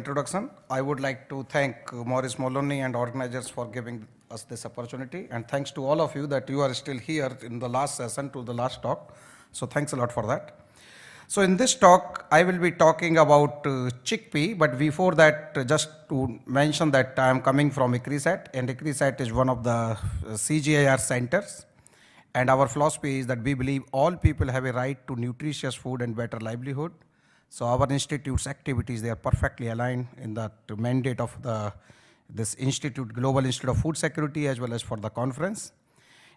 introduction. I would like to thank Maurice Moloney and organizers for giving us this opportunity. And thanks to all of you that you are still here in the last session to the last talk. So thanks a lot for that. So in this talk, I will be talking about chickpea, but before that, just to mention that I am coming from ICRISAT, and ICRISAT is one of the CGIAR centers. And our philosophy is that we believe all people have a right to nutritious food and better livelihood. So our institute's activities, they are perfectly aligned in the mandate of this institute, Global Institute of Food Security, as well as for the conference.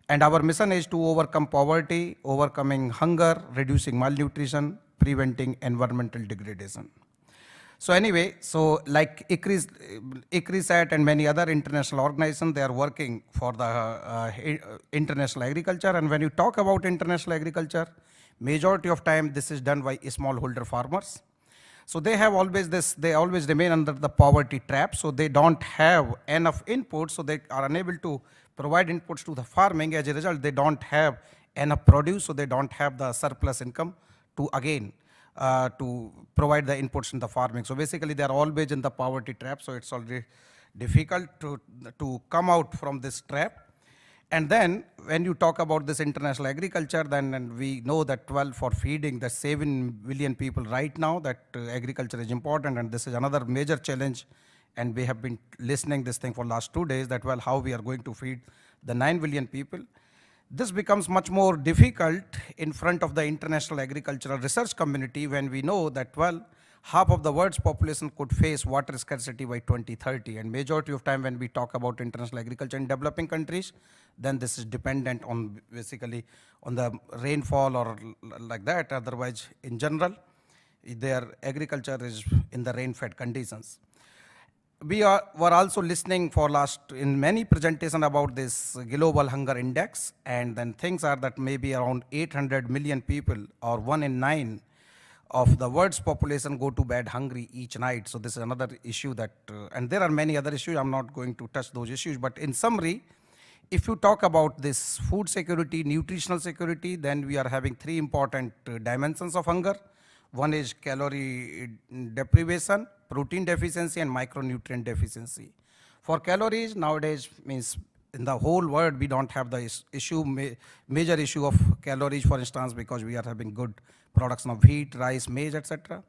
And our mission is to overcome poverty, overcoming hunger, reducing malnutrition, preventing environmental degradation. So anyway, so like ICRISAT and many other international organizations, they are working for the international agriculture. And when you talk about international agriculture, majority of time this is done by smallholder farmers. So they have always they always remain under the poverty trap. So they don't have enough inputs, so they are unable to provide inputs to the farming. As a result, they don't have enough produce, so they don't have the surplus income to again to provide the inputs in the farming. So basically they are always in the poverty trap, so it's already difficult to come out from this trap. And then when you talk about this international agriculture, then we know that, well, for feeding the 7 billion people right now, that agriculture is important, and this is another major challenge. And we have been listening this thing for last 2 days that, well, how we are going to feed the 9 billion people. This becomes much more difficult in front of the international agricultural research community when we know that, well, half of the world's population could face water scarcity by 2030. And majority of time when we talk about international agriculture in developing countries, then this is dependent on basically on the rainfall or like that. Otherwise, in general, their agriculture is in the rain-fed conditions. We were also listening for in many presentations about this global hunger index, and then things are that maybe around 800 million people, or 1 in 9 of the world's population, go to bed hungry each night. So this is another issue that, and there are many other issues, I'm not going to touch those issues, but in summary, if you talk about this food security, nutritional security, then we are having 3 important dimensions of hunger. One is calorie deprivation, protein deficiency, and micronutrient deficiency. For calories, nowadays means in the whole world, we don't have the major issue of calories, for instance, because we are having good production of wheat, rice, maize, etc.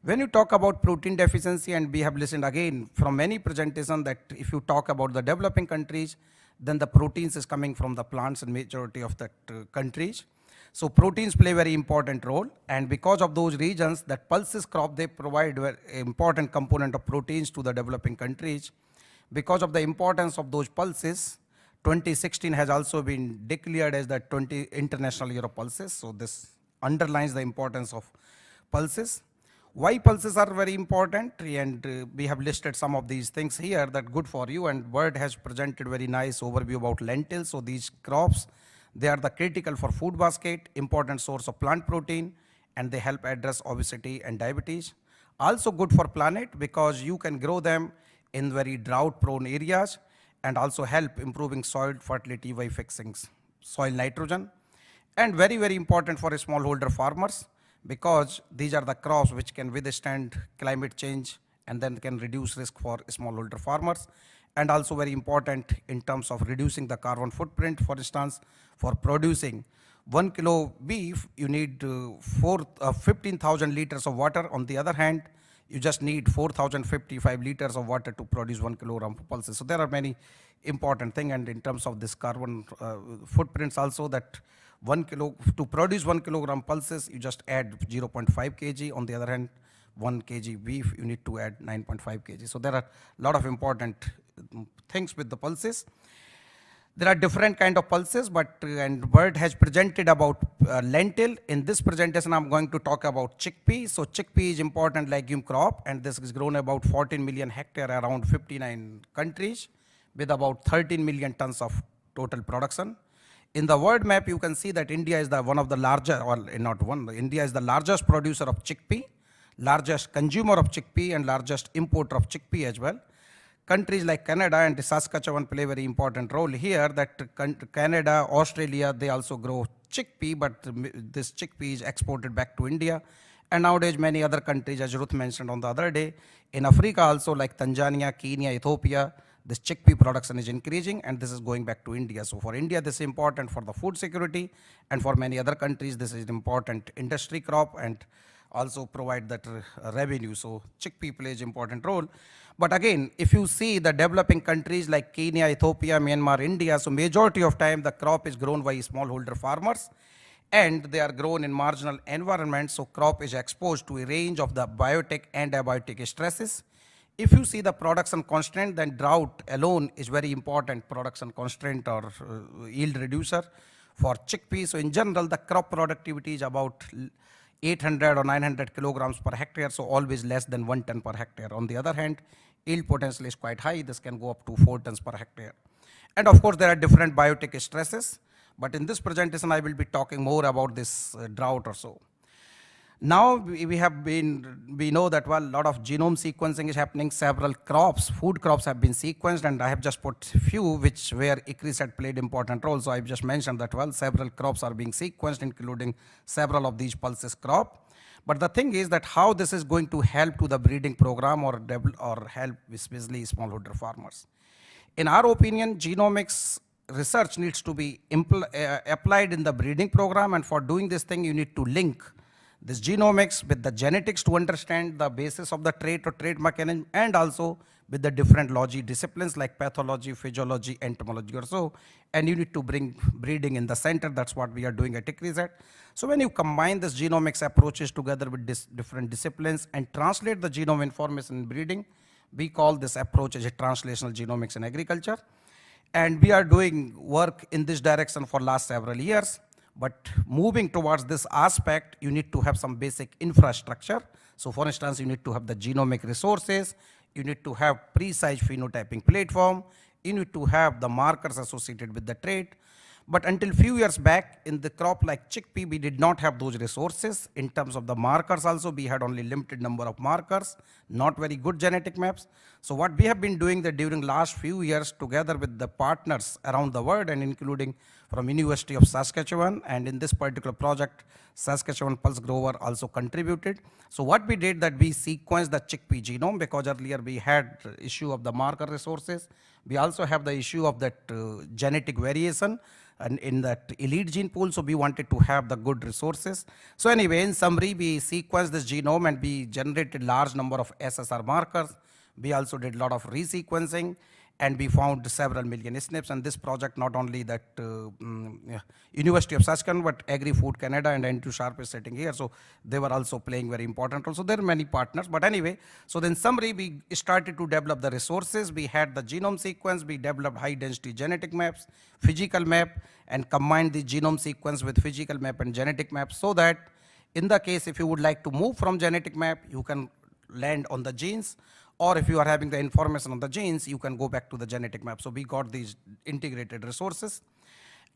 When you talk about protein deficiency, and we have listened again from many presentations that if you talk about the developing countries, then the proteins is coming from the plants in majority of the countries. So proteins play a very important role, and because of those regions, that pulses crop, they provide an important component of proteins to the developing countries. Because of the importance of those pulses, 2016 has also been declared as the International Year of Pulses. So this underlines the importance of pulses. Why pulses are very important, and we have listed some of these things here that good for you, and Word has presented very nice overview about lentils. So these crops, they are the critical for food basket, important source of plant protein, and they help address obesity and diabetes. Also good for planet because you can grow them in very drought prone areas, and also help improving soil fertility by fixing soil nitrogen. And very, very important for smallholder farmers because these are the crops which can withstand climate change and then can reduce risk for smallholder farmers. And also very important in terms of reducing the carbon footprint. For instance, for producing 1 kilo beef, you need 15,000 liters of water. On the other hand, you just need 4,055 liters of water to produce 1 kilogram of pulses. So there are many important things, and in terms of this carbon footprints also, that to produce 1 kilogram pulses, you just add 0.5 kg. On the other hand, 1 kg beef, you need to add 9.5 kg. So there are a lot of important things with the pulses. There are different kind of pulses, and Bert has presented about lentil. In this presentation, I'm going to talk about chickpea. So chickpea is important legume crop, and this is grown about 14 million hectare around 59 countries with about 13 million tons of total production. In the world map, you can see that India is one of the largest, or not one, India is the largest producer of chickpea, largest consumer of chickpea, and largest importer of chickpea as well. Countries like Canada and Saskatchewan play a very important role here, that Canada, Australia, they also grow chickpea, but this chickpea is exported back to India. And nowadays, many other countries, as Ruth mentioned on the other day, in Africa also, like Tanzania, Kenya, Ethiopia, this chickpea production is increasing, and this is going back to India. So for India, this is important for the food security, and for many other countries, this is an important industry crop and also provide that revenue. So chickpea plays important role. But again, if you see the developing countries like Kenya, Ethiopia, Myanmar, India, so majority of time the crop is grown by smallholder farmers, and they are grown in marginal environments, so crop is exposed to a range of the biotic and abiotic stresses. If you see the production constraint, then drought alone is very important production constraint or yield reducer for chickpeas. So in general, the crop productivity is about 800 or 900 kilograms per hectare, so always less than 1 ton per hectare. On the other hand, yield potential is quite high. This can go up to 4 tons per hectare. And of course, there are different biotic stresses. But in this presentation, I will be talking more about this drought or so. Now we know that, well, a lot of genome sequencing is happening. Several crops, food crops have been sequenced, and I have just put few where ICRIS had played important role. So I've just mentioned that, well, several crops are being sequenced, including several of these pulses crop. But the thing is that how this is going to help to the breeding program or help especially smallholder farmers. In our opinion, genomics research needs to be applied in the breeding program, and for doing this thing, you need to link this genomics with the genetics to understand the basis of the trait or trait mechanism, and also with the different logy disciplines like pathology, physiology, entomology or so, and you need to bring breeding in the center. That's what we are doing at ICRISAT. So when you combine this genomics approaches together with different disciplines and translate the genome information in breeding, we call this approach as a translational genomics in agriculture. And we are doing work in this direction for last several years. But moving towards this aspect, you need to have some basic infrastructure. So for instance, you need to have the genomic resources, you need to have precise phenotyping platform, you need to have the markers associated with the trait. But until few years back, in the crop like chickpea, we did not have those resources. In terms of the markers also, we had only limited number of markers, not very good genetic maps. So what we have been doing that during last few years together with the partners around the world, and including from University of Saskatchewan, and in this particular project, Saskatchewan Pulse Grower also contributed. So what we did that we sequenced the chickpea genome, because earlier we had issue of the marker resources. We also have the issue of that genetic variation and in that elite gene pool, so we wanted to have the good resources. So anyway, in summary, we sequenced this genome and we generated large number of SSR markers. We also did a lot of resequencing, and we found several million SNPs. And this project, not only that University of Saskatchewan, but Agri-Food Canada and Andrew Sharp is sitting here. So they were also playing very important role. So there are many partners. But anyway, so in summary, we started to develop the resources. We had the genome sequence. We developed high density genetic maps, physical map, and combined the genome sequence with physical map and genetic map, so that in the case if you would like to move from genetic map, you can land on the genes. Or if you are having the information on the genes, you can go back to the genetic map. So we got these integrated resources.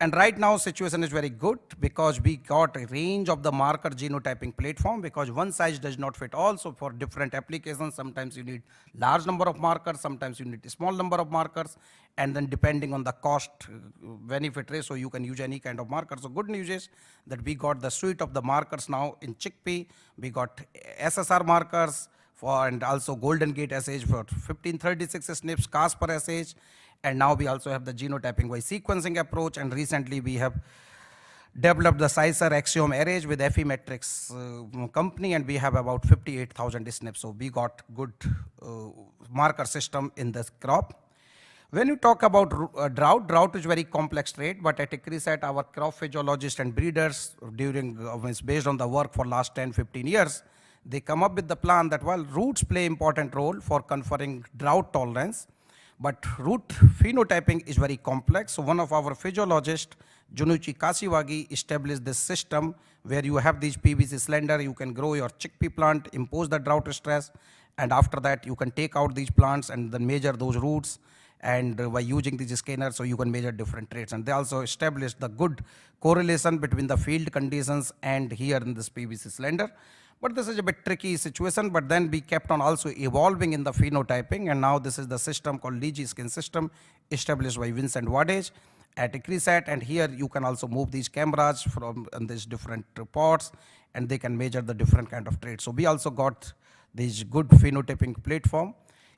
And right now situation is very good, because we got a range of the marker genotyping platform, because one size does not fit all. So for different applications, sometimes you need large number of markers, sometimes you need a small number of markers, and then depending on the cost benefit ratio, you can use any kind of marker. So good news is that we got the suite of the markers now in chickpea. We got SSR markers, and also Golden Gate SH for 1536 SNPs, Casper SH, and now we also have the genotyping by sequencing approach, and recently we have developed the CISR axiome arrays with Affymetrix company, and we have about 58,000 SNPs. So we got good marker system in this crop. When you talk about drought is very complex trait, but at ICRISAT, our crop physiologists and breeders based on the work for last 10-15 years, they come up with the plan that, well, roots play important role for conferring drought tolerance, but root phenotyping is very complex. So one of our physiologists, Junichi Kashiwagi, established this system where you have these PVC slender, you can grow your chickpea plant, impose the drought stress, and after that you can take out these plants and then measure those roots, and by using these scanners, so you can measure different traits. And they also established the good correlation between the field conditions and here in this PVC slender. But this is a bit tricky situation, but then we kept on also evolving in the phenotyping, and now this is the system called Leachy skin system established by Vincent Wadage. at ICRISAT, and here you can also move these cameras from these different ports, and they can measure the different kind of traits. So we also got this good phenotyping platform.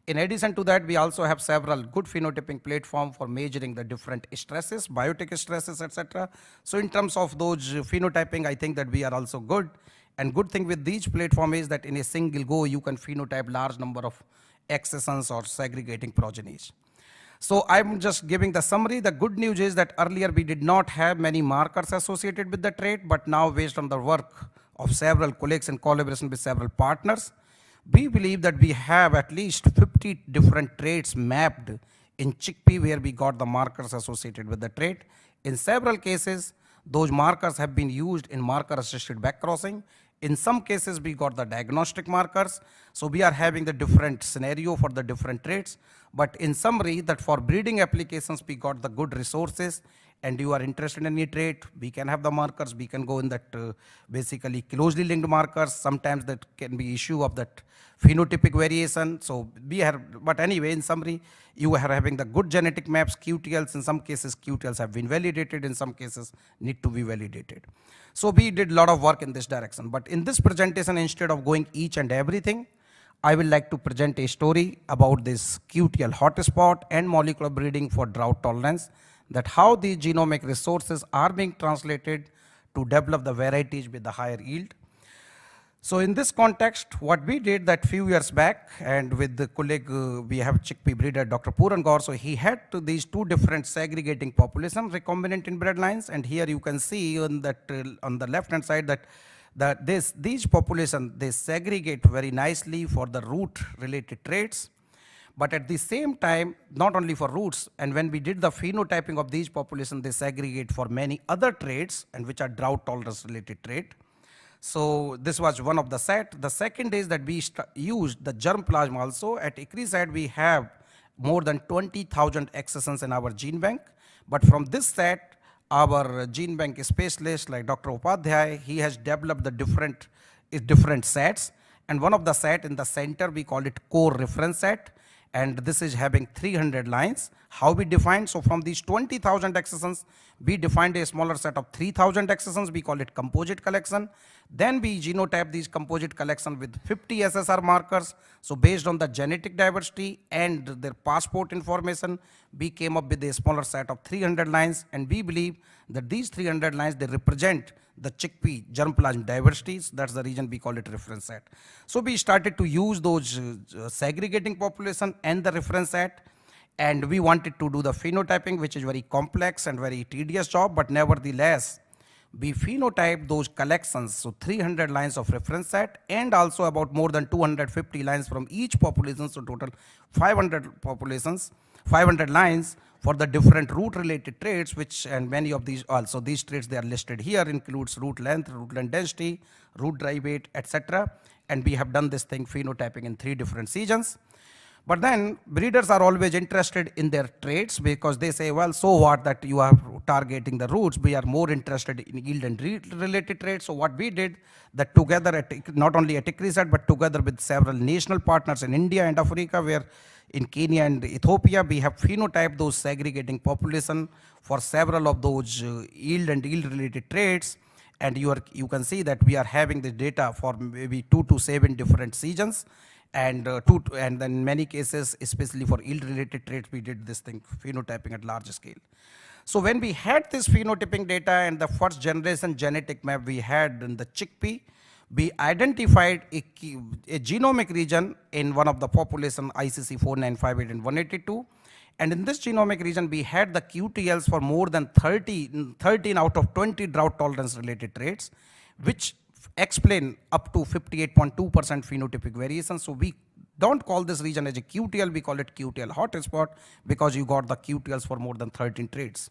In addition to that, we also have several good phenotyping platform for measuring the different stresses, biotic stresses, etc. So in terms of those phenotyping, I think that we are also good. And good thing with these platform is that in a single go, you can phenotype large number of accessions or segregating progenies. So I'm just giving the summary. The good news is that earlier we did not have many markers associated with the trait, but now based on the work of several colleagues in collaboration with several partners, we believe that we have at least 50 different traits mapped in chickpea where we got the markers associated with the trait. In several cases, those markers have been used in marker-assisted backcrossing. In some cases, we got the diagnostic markers. So we are having the different scenario for the different traits. But in summary, that for breeding applications, we got the good resources, and you are interested in any trait, we can have the markers. We can go in that basically closely linked markers. Sometimes that can be issue of that phenotypic variation. So we have, but anyway, in summary, you are having the good genetic maps, QTLs. In some cases, QTLs have been validated. In some cases, need to be validated. So we did a lot of work in this direction. But in this presentation, instead of going each and everything, I will like to present a story about this QTL hotspot and molecular breeding for drought tolerance, that how the genomic resources are being translated to develop the varieties with the higher yield. So in this context, what we did that few years back, and with the colleague, we have chickpea breeder, Dr. Puran Gaur, so he had these two different segregating populations, recombinant inbred lines, and here you can see on that on the left hand side that these populations, they segregate very nicely for the root related traits. But at the same time, not only for roots, and when we did the phenotyping of these populations, they segregate for many other traits, and which are drought tolerance related trait. So this was one of the set. The second is that we used the germplasm also. At ICRISAT, we have more than 20,000 accessions in our gene bank. But from this set, our gene bank specialist like Dr. Upadhyay, he has developed the different sets. And one of the set in the center, we call it core reference set. And this is having 300 lines. How we define? So from these 20,000 accessions, we defined a smaller set of 3,000 accessions. We call it composite collection. Then we genotype these composite collection with 50 SSR markers. So based on the genetic diversity and their passport information, we came up with a smaller set of 300 lines. And we believe that these 300 lines, they represent the chickpea germplasm diversities. That's the reason we call it reference set. So we started to use those segregating population and the reference set, and we wanted to do the phenotyping, which is very complex and very tedious job, but nevertheless, we phenotype those collections, so 300 lines of reference set, and also about more than 250 lines from each population, so total 500 lines for the different root related traits, which, and many of these also, these traits they are listed here, includes root length density, root dry weight, etc. And we have done this thing phenotyping in 3 different seasons. But then breeders are always interested in their traits, because they say, well, so what that you are targeting the roots, we are more interested in yield and related traits. So what we did, that together not only at ICRISAT, but together with several national partners in India and Africa, where in Kenya and Ethiopia, we have phenotyped those segregating population for several of those yield and yield related traits. And you can see that we are having the data for maybe 2 to 7 different seasons. And and then in many cases, especially for yield-related traits, we did this thing, phenotyping at large scale. So when we had this phenotyping data and the first generation genetic map we had in the chickpea, we identified a genomic region in one of the population, ICC 4958 and 182. And in this genomic region, we had the QTLs for more than 13 out of 20 drought tolerance related traits, which explain up to 58.2% phenotypic variation. So we don't call this region as a QTL, we call it QTL hotspot, because you got the QTLs for more than 13 traits.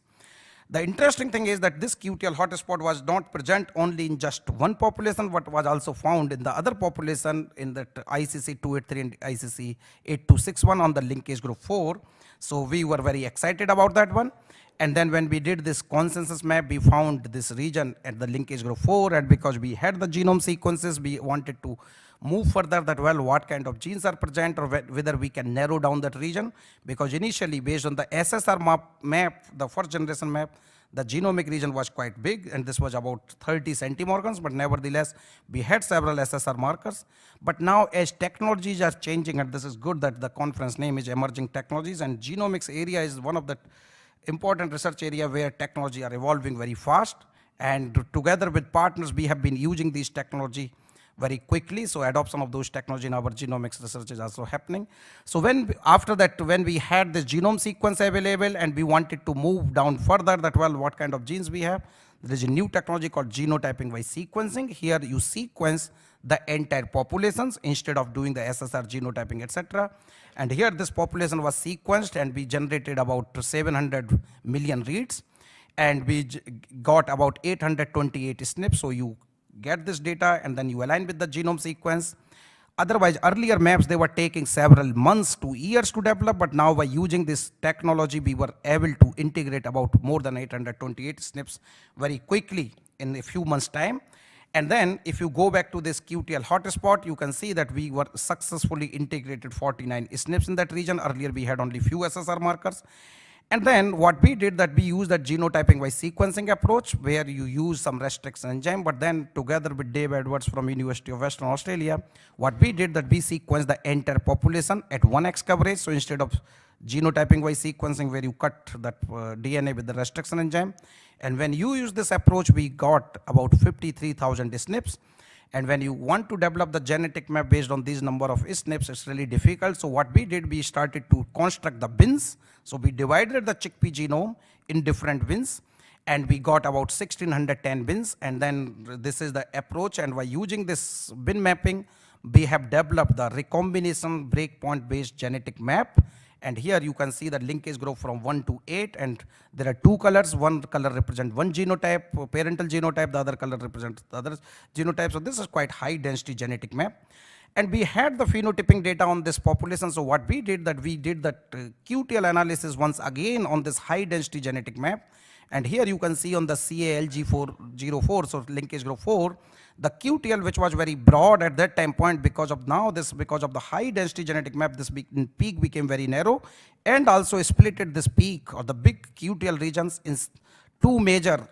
The interesting thing is that this QTL hotspot was not present only in just one population, but was also found in the other population in that ICC 283 and ICC 8261 on the linkage group 4. So we were very excited about that one. And then when we did this consensus map, we found this region at the linkage group 4, and because we had the genome sequences, we wanted to move further that, well, what kind of genes are present or whether we can narrow down that region. Because initially, based on the SSR map, the first generation map, the genomic region was quite big, and this was about 30 centimorgans, but nevertheless, we had several SSR markers. But now, as technologies are changing, and this is good that the conference name is Emerging Technologies, and genomics area is one of the important research area where technology are evolving very fast. And together with partners, we have been using these technology very quickly. So adoption of those technology in our genomics research is also happening. So after that, when we had this genome sequence available and we wanted to move down further that, well, what kind of genes we have, there is a new technology called genotyping by sequencing. Here you sequence the entire populations instead of doing the SSR genotyping, etc. And here this population was sequenced and we generated about 700 million reads. And we got about 828 SNPs. So you get this data and then you align with the genome sequence. Otherwise, earlier maps, they were taking several months to years to develop, but now by using this technology, we were able to integrate about more than 828 SNPs very quickly in a few months' time. And then if you go back to this QTL hotspot, you can see that we were successfully integrated 49 SNPs in that region. Earlier, we had only few SSR markers. And then what we did that we used that genotyping by sequencing approach where you use some restriction enzyme, but then together with Dave Edwards from University of Western Australia, what we did that we sequenced the entire population at 1x coverage. So instead of genotyping by sequencing where you cut that DNA with the restriction enzyme, and when you use this approach, we got about 53,000 SNPs. And when you want to develop the genetic map based on these number of SNPs, it's really difficult. So what we did, we started to construct the bins. So we divided the chickpea genome in different bins, and we got about 1610 bins. And then this is the approach. And by using this bin mapping, we have developed the recombination breakpoint based genetic map. And here you can see the linkage group from 1 to 8, and there are two colors. One color represents one genotype, parental genotype, the other color represents the other genotype. So this is quite high density genetic map. And we had the phenotyping data on this population. So what we did that we did that QTL analysis once again on this high density genetic map. And here you can see on the CALG404, so linkage group 4, the QTL, which was very broad at that time point, because of the high density genetic map, this peak became very narrow, and also splitted this peak or the big QTL regions in two major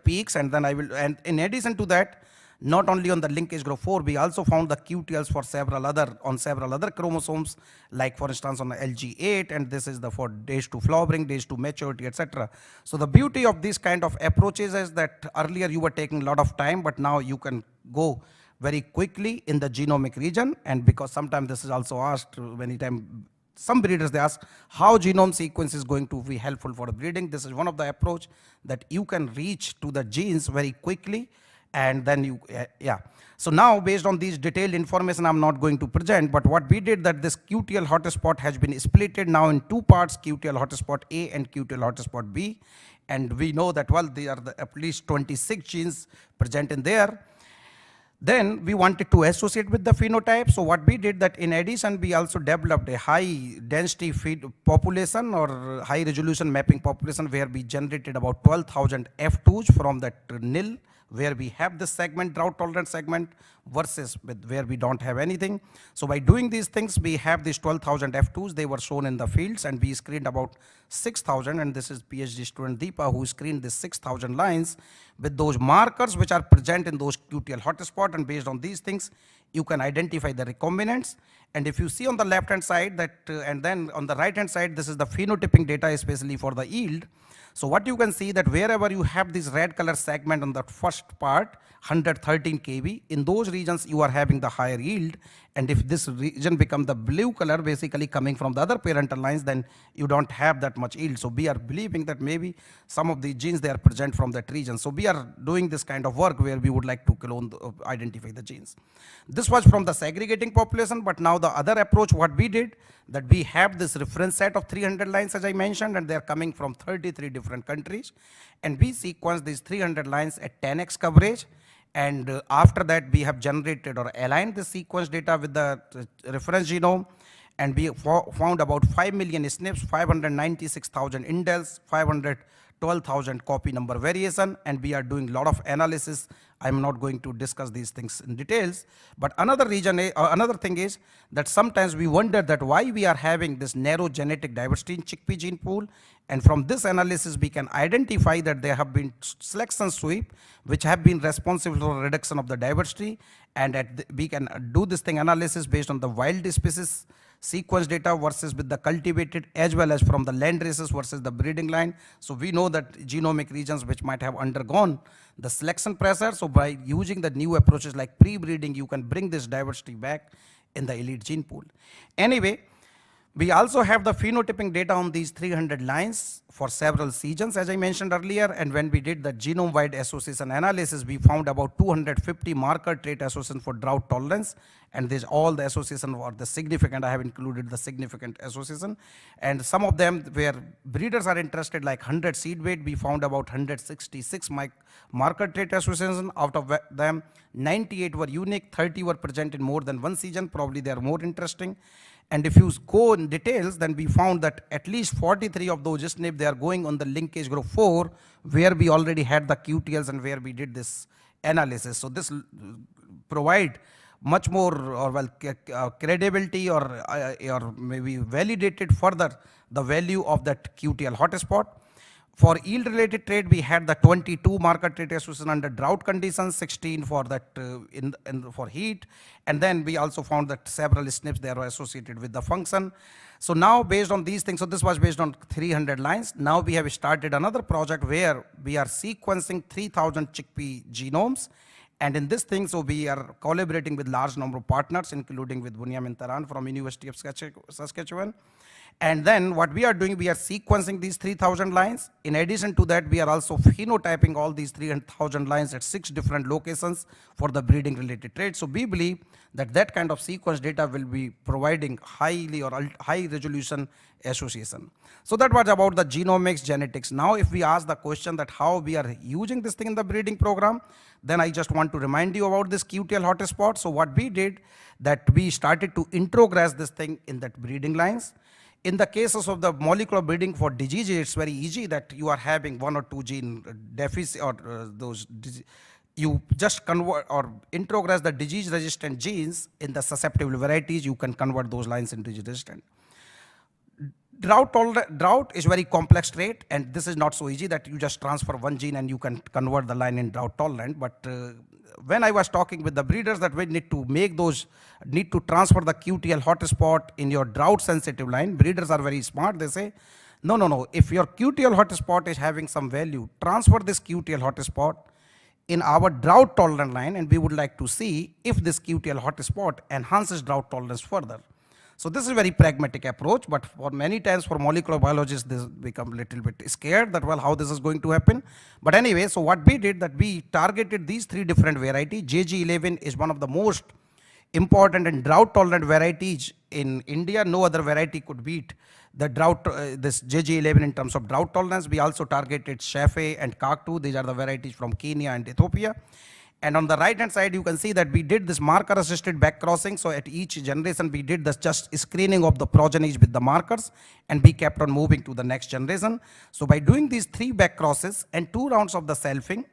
peaks. And then and in addition to that, not only on the linkage group 4, we also found the QTLs for several other chromosomes, like for instance on the LG8, and this is the for days to flowering, days to maturity, etc. So the beauty of these kind of approaches is that earlier you were taking a lot of time, but now you can go very quickly in the genomic region. And because sometimes this is also asked many times, some breeders they ask how genome sequence is going to be helpful for breeding. This is one of the approach that you can reach to the genes very quickly. And then so now based on these detailed information, I'm not going to present, but what we did that this QTL hotspot has been splitted now in two parts, QTL hotspot A and QTL hotspot B. And we know that, well, there are at least 26 genes present in there. Then we wanted to associate with the phenotype. So what we did that in addition, we also developed a high density population or high resolution mapping population where we generated about 12,000 F2s from that nil, where we have this segment, drought tolerant segment, versus where we don't have anything. So by doing these things, we have these 12,000 F2s, they were shown in the fields, and we screened about 6,000, and this is PhD student Deepa who screened this 6,000 lines with those markers which are present in those QTL hotspot, and based on these things, you can identify the recombinants. And if you see on the left hand side that, and then on the right hand side, this is the phenotyping data, especially for the yield. So what you can see that wherever you have this red color segment on the first part, 113 kb, in those regions you are having the higher yield. And if this region becomes the blue color, basically coming from the other parental lines, then you don't have that much yield. So we are believing that maybe some of the genes, they are present from that region. So we are doing this kind of work where we would like to clone, identify the genes. This was from the segregating population, but now the other approach, what we did, that we have this reference set of 300 lines, as I mentioned, and they are coming from 33 different countries. And we sequence these 300 lines at 10x coverage. And after that, we have generated or aligned the sequence data with the reference genome. And we found about 5 million SNPs, 596,000 indels, 500 12,000 copy number variation, and we are doing a lot of analysis. I'm not going to discuss these things in details, but another thing is that sometimes we wonder that why we are having this narrow genetic diversity in chickpea gene pool, and from this analysis we can identify that there have been selection sweep which have been responsible for reduction of the diversity, and we can do this thing analysis based on the wild species sequence data versus with the cultivated, as well as from the land races versus the breeding line. So we know that genomic regions which might have undergone the selection pressure. So by using the new approaches like pre-breeding, you can bring this diversity back in the elite gene pool. Anyway, we also have the phenotyping data on these 300 lines for several seasons, as I mentioned earlier, and when we did the genome-wide association analysis, we found about 250 marker trait association for drought tolerance, and these all the association were the significant. I have included the significant association, and some of them where breeders are interested, like 100 seed weight, we found about 166 marker trait association. Out of them, 98 were unique, 30 were present in more than one season, probably they are more interesting. And if you go in details, then we found that at least 43 of those SNP, they are going on the linkage group 4, where we already had the QTLs and where we did this analysis. So this provide much more credibility or maybe validated further the value of that QTL hotspot. For yield related trait, we had the 22 marker trait association under drought conditions, 16 for that for heat, and then we also found that several SNPs they are associated with the function. So now based on these things, so this was based on 300 lines. Now we have started another project where we are sequencing 3,000 chickpea genomes, and in this thing, so we are collaborating with large number of partners, including with Bunyamin Taran from University of Saskatchewan. And then what we are doing, we are sequencing these 3,000 lines. In addition to that, we are also phenotyping all these 300,000 lines at 6 different locations for the breeding related traits. So we believe that that kind of sequence data will be providing highly or high resolution association. So that was about the genomics genetics. Now if we ask the question that how we are using this thing in the breeding program, then I just want to remind you about this QTL hotspot. So what we did, that we started to introgress this thing in that breeding lines. In the cases of the molecular breeding for disease, it's very easy that you are having 1 or 2 gene deficit or you just convert or introgress the disease resistant genes in the susceptible varieties, you can convert those lines into disease resistant. Drought is very complex trait, and this is not so easy that you just transfer one gene and you can convert the line in drought tolerant. But when I was talking with the breeders that we need to transfer the QTL hotspot in your drought sensitive line, breeders are very smart. They say, no, if your QTL hotspot is having some value, transfer this QTL hotspot in our drought tolerant line, and we would like to see if this QTL hotspot enhances drought tolerance further. So this is a very pragmatic approach, but for many times for molecular biologists, this become a little bit scared that, well, how this is going to happen. But anyway, so what we did, that we targeted these 3 different varieties. JG11 is one of the most important and drought tolerant varieties in India. No other variety could beat the drought, this JG11 in terms of drought tolerance. We also targeted Shafe and Kaktu. These are the varieties from Kenya and Ethiopia. And on the right hand side, you can see that we did this marker assisted back crossing. So at each generation, we did this just screening of the progenies with the markers, and we kept on moving to the next generation. So by doing these 3 back crosses and 2 rounds of the selfing,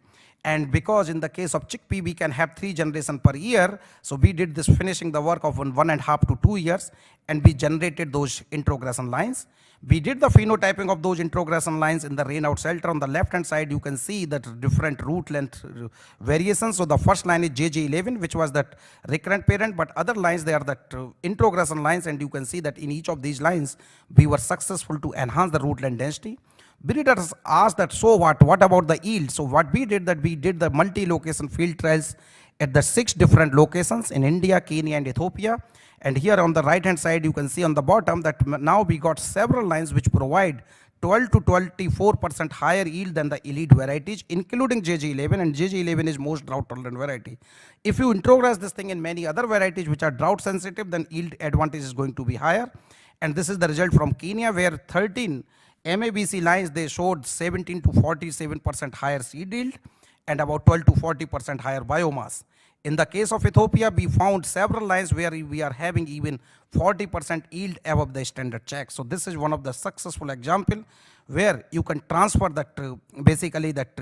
and because in the case of chickpea, we can have 3 generations per year, so we did this finishing the work of 1.5 to 2 years, and we generated those introgression lines. We did the phenotyping of those introgression lines in the rainout shelter. On the left hand side, you can see that different root length variations. So the first line is JJ11, which was that recurrent parent, but other lines, they are that introgression lines, and you can see that in each of these lines, we were successful to enhance the root length density. Breeders asked that, so what about the yield? So what we did, that we did the multi-location field trials at the 6 different locations in India, Kenya, and Ethiopia. And here on the right hand side, you can see on the bottom that now we got several lines which provide 12 to 24% higher yield than the elite varieties, including JG11, and JG11 is most drought tolerant variety. If you introgress this thing in many other varieties which are drought sensitive, then yield advantage is going to be higher. And this is the result from Kenya, where 13 MABC lines, they showed 17 to 47% higher seed yield and about 12 to 40% higher biomass. In the case of Ethiopia, we found several lines where we are having even 40% yield above the standard check. So this is one of the successful example where you can transfer that, basically that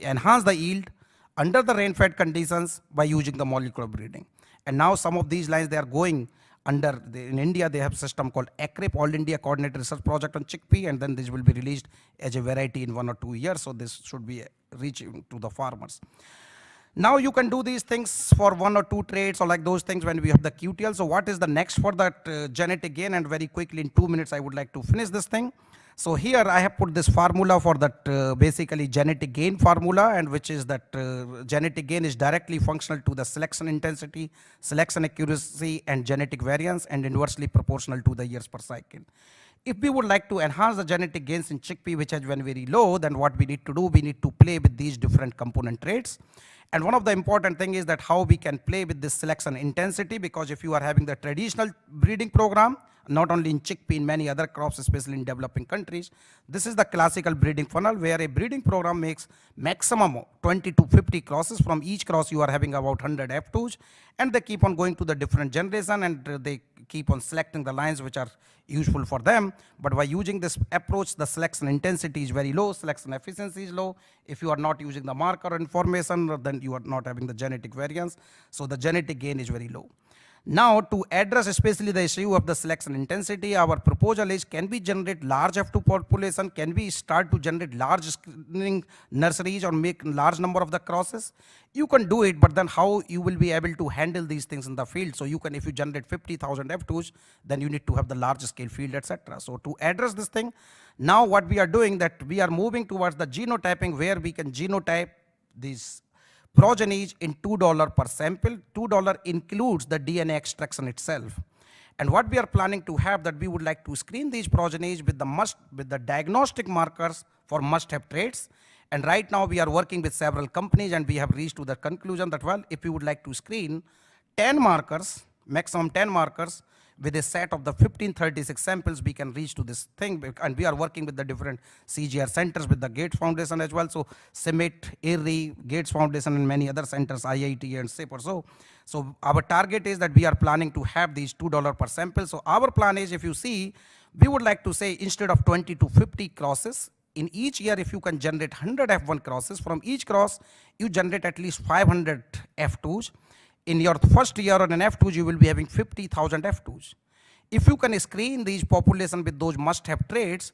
enhance the yield under the rain-fed conditions by using the molecular breeding. And now some of these lines, they are going under, in India, they have a system called ACREP, All India Coordinated Research Project on chickpea, and then this will be released as a variety in 1 or 2 years. So this should be reaching to the farmers. Now you can do these things for 1 or 2 traits or like those things when we have the QTL. So what is the next for that genetic gain? And very quickly in 2 minutes, I would like to finish this thing. So here I have put this formula for that basically genetic gain formula, and which is that genetic gain is directly functional to the selection intensity, selection accuracy, and genetic variance, and inversely proportional to the years per cycle. If we would like to enhance the genetic gains in chickpea, which has been very low, then what we need to do, we need to play with these different component traits. And one of the important thing is that how we can play with this selection intensity, because if you are having the traditional breeding program, not only in chickpea, in many other crops, especially in developing countries, this is the classical breeding funnel where a breeding program makes maximum 20 to 50 crosses. From each cross, you are having about 100 F2s, and they keep on going to the different generation, and they keep on selecting the lines which are useful for them. But by using this approach, the selection intensity is very low, selection efficiency is low. If you are not using the marker information, then you are not having the genetic variance. So the genetic gain is very low. Now, to address especially the issue of the selection intensity, our proposal is, can we generate large F2 population? Can we start to generate large screening nurseries or make large number of the crosses? You can do it, but then how you will be able to handle these things in the field? So you can, if you generate 50,000 F2s, then you need to have the large scale field, etc. So to address this thing, now what we are doing, that we are moving towards the genotyping, where we can genotype these progenies in $2 per sample. $2 includes the DNA extraction itself. And what we are planning to have, that we would like to screen these progenies with the diagnostic markers for must-have traits. And right now we are working with several companies, and we have reached to the conclusion that, well, if we would like to screen 10 markers, maximum 10 markers, with a set of the 1536 samples, we can reach to this thing. And we are working with the different CGR centers, with the Gates Foundation as well. So CIMMYT, IRRI, Gates Foundation, and many other centers, IIT and SIP or so. So our target is that we are planning to have these $2 per sample. So our plan is, if you see, we would like to say, instead of 20 to 50 crosses, in each year, if you can generate 100 F1 crosses, from each cross, you generate at least 500 F2s. In your first year on an F2s, you will be having 50,000 F2s. If you can screen these population with those must-have traits,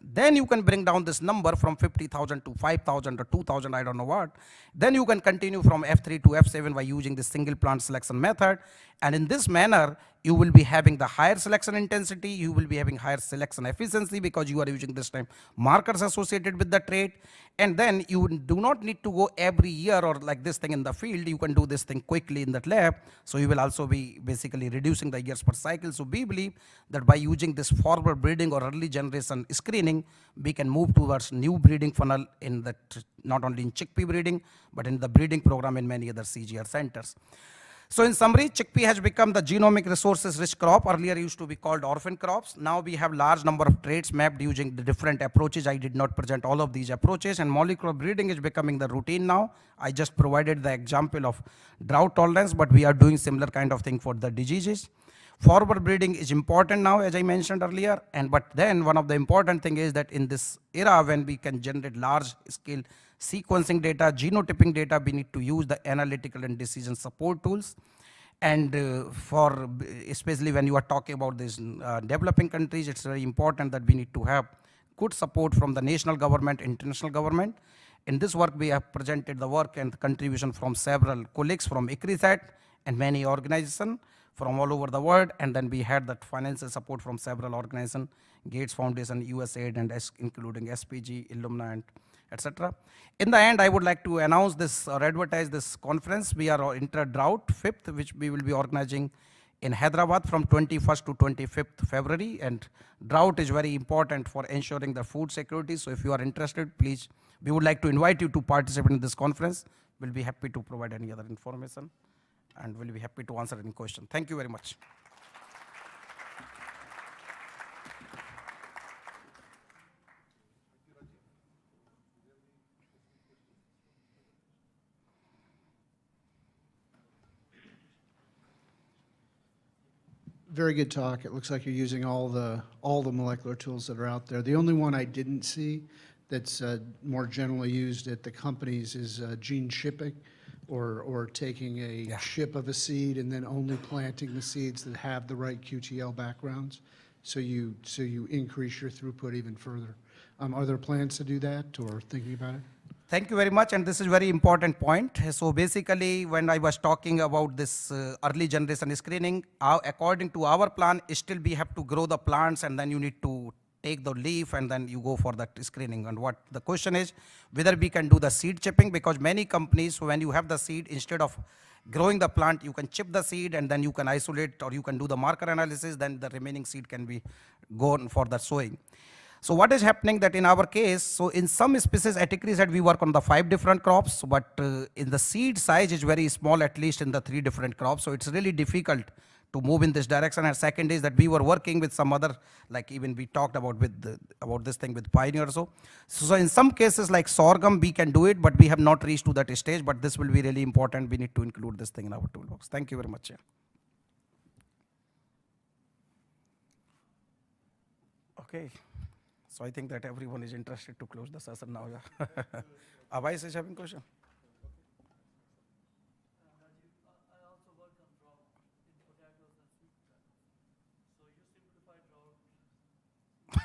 then you can bring down this number from 50,000 to 5,000 or 2,000, I don't know what. Then you can continue from F3 to F7 by using the single plant selection method. And in this manner, you will be having the higher selection intensity, you will be having higher selection efficiency, because you are using this time markers associated with the trait. And then you do not need to go every year or like this thing in the field. You can do this thing quickly in that lab. So you will also be basically reducing the years per cycle. So we believe that by using this forward breeding or early generation screening, we can move towards new breeding funnel in that, not only in chickpea breeding, but in the breeding program in many other CGR centers. So in summary, chickpea has become the genomic resources rich crop. Earlier used to be called orphan crops. Now we have large number of traits mapped using the different approaches. I did not present all of these approaches, and molecular breeding is becoming the routine now. I just provided the example of drought tolerance, but we are doing similar kind of thing for the diseases. Forward breeding is important now, as I mentioned earlier, but then one of the important thing is that in this era, when we can generate large scale sequencing data, genotyping data, we need to use the analytical and decision support tools. And especially when you are talking about these developing countries, it's very important that we need to have good support from the national government, international government. In this work, we have presented the work and the contribution from several colleagues from ICRISAT and many organizations from all over the world. And then we had that financial support from several organizations, Gates Foundation, USAID, and including SPG, Illumina, and etc. In the end, I would like to announce this or advertise this conference. We are Inter-Drought 5th, which we will be organizing in Hyderabad from 21st to 25th February. And drought is very important for ensuring the food security. So if you are interested, please, we would like to invite you to participate in this conference. We'll be happy to provide any other information, and we'll be happy to answer any question. Thank you very much. very good talk. It looks like you're using all the molecular tools that are out there. The only one I didn't see that's more generally used at the companies is gene shipping, or taking a ship of a seed and then only planting the seeds that have the right QTL backgrounds. So you increase your throughput even further. Are there plans to do that, or thinking about it? Thank you very much, and this is very important point. So basically, when I was talking about this early generation screening, according to our plan, still we have to grow the plants, and then you need to take the leaf, and then you go for that screening. And what the question is, whether we can do the seed chipping, because many companies, when you have the seed, instead of growing the plant, you can chip the seed, and then you can isolate, or you can do the marker analysis, then the remaining seed can be gone for the sowing. So what is happening that in our case, so in some species Aticris that we work on the 5 different crops, but in the seed size is very small, at least in the 3 different crops. So it's really difficult to move in this direction. And second is that we were working with some other, like even we talked about about this thing with Pioneer. So in some cases like sorghum, we can do it, but we have not reached to that stage. But this will be really important. We need to include this thing in our toolbox. Thank you very much. Yeah. Okay. So I think that everyone is interested to close the session now. Yeah. Avais is having question. I also work on drought in potatoes and sweet potatoes. So you simplify drought.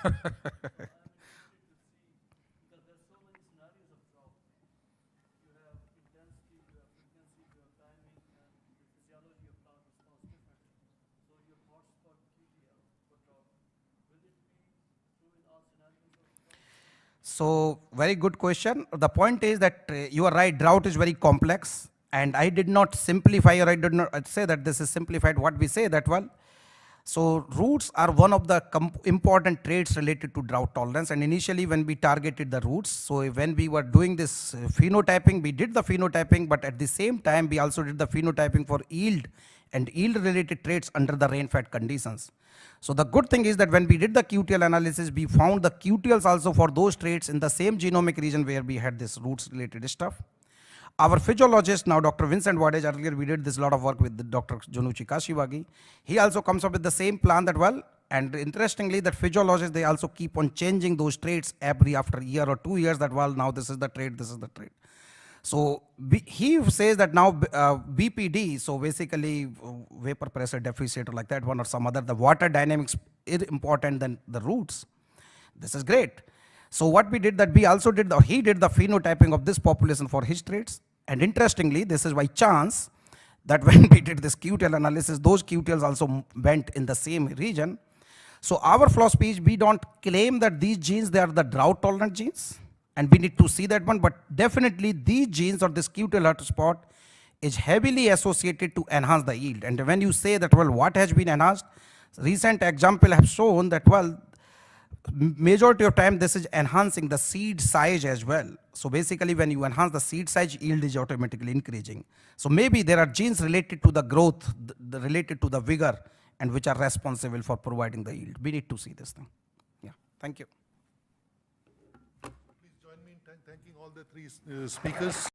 I'm interested to see, because there's so many scenarios of drought. You have intensity, you have frequency, you have timing, and the physiology of plant responds differently. So your thoughts for QTL for drought, will it be true in all scenarios of drought? So very good question. The point is that you are right, drought is very complex, and I did not simplify, or I did not say that this is simplified what we say that well. So roots are one of the important traits related to drought tolerance, and initially when we targeted the roots, so when we were doing this phenotyping, we did the phenotyping, but at the same time we also did the phenotyping for yield and yield related traits under the rain-fed conditions. So the good thing is that when we did the QTL analysis, we found the QTLs also for those traits in the same genomic region where we had this roots related stuff. Our physiologist now, Dr. Vincent Wadage, earlier we did this lot of work with the Dr. Junuchi Kashiwagi. He also comes up with the same plan that well, and interestingly that physiologists, they also keep on changing those traits every after a year or 2 years that well, now this is the trait, this is the trait. So he says that now BPD, so basically vapor pressure deficit or like that one or some other, the water dynamics is important than the roots. This is great. So what we did that we also did, he did the phenotyping of this population for his traits. And interestingly, this is by chance that when we did this QTL analysis, those QTLs also went in the same region. So our philosophy is we don't claim that these genes, they are the drought tolerant genes. And we need to see that one, but definitely these genes or this QTL hotspot is heavily associated to enhance the yield. And when you say that, well, what has been enhanced? Recent example have shown that, well, majority of time this is enhancing the seed size as well. So basically when you enhance the seed size, yield is automatically increasing. So maybe there are genes related to the growth, related to the vigor, and which are responsible for providing the yield. We need to see this thing. Yeah, thank you. Please join me in thanking all the 3 speakers.